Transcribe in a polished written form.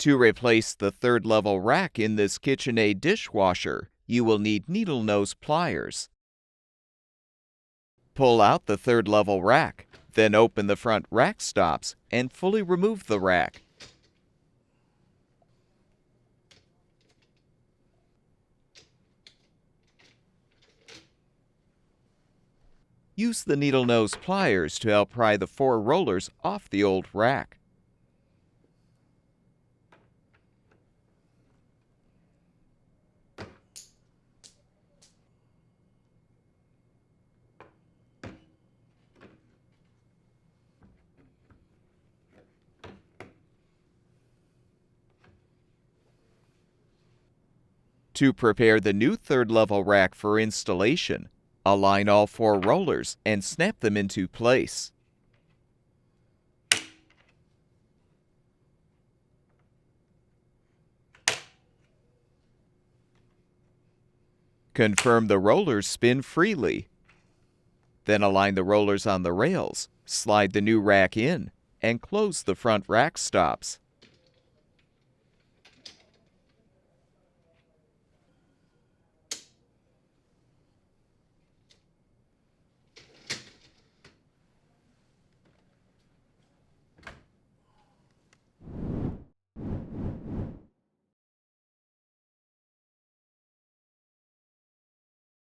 To replace the third level rack in this KitchenAid dishwasher, you will need needle nose pliers. Pull out the third level rack, then open the front rack stops and fully remove the rack. Use the needle nose pliers to help pry the 4 rollers off the old rack. To prepare the new third level rack for installation, align all 4 rollers and snap them into place. Confirm the rollers spin freely. Then align the rollers on the rails, slide the new rack in, and close the front rack stops.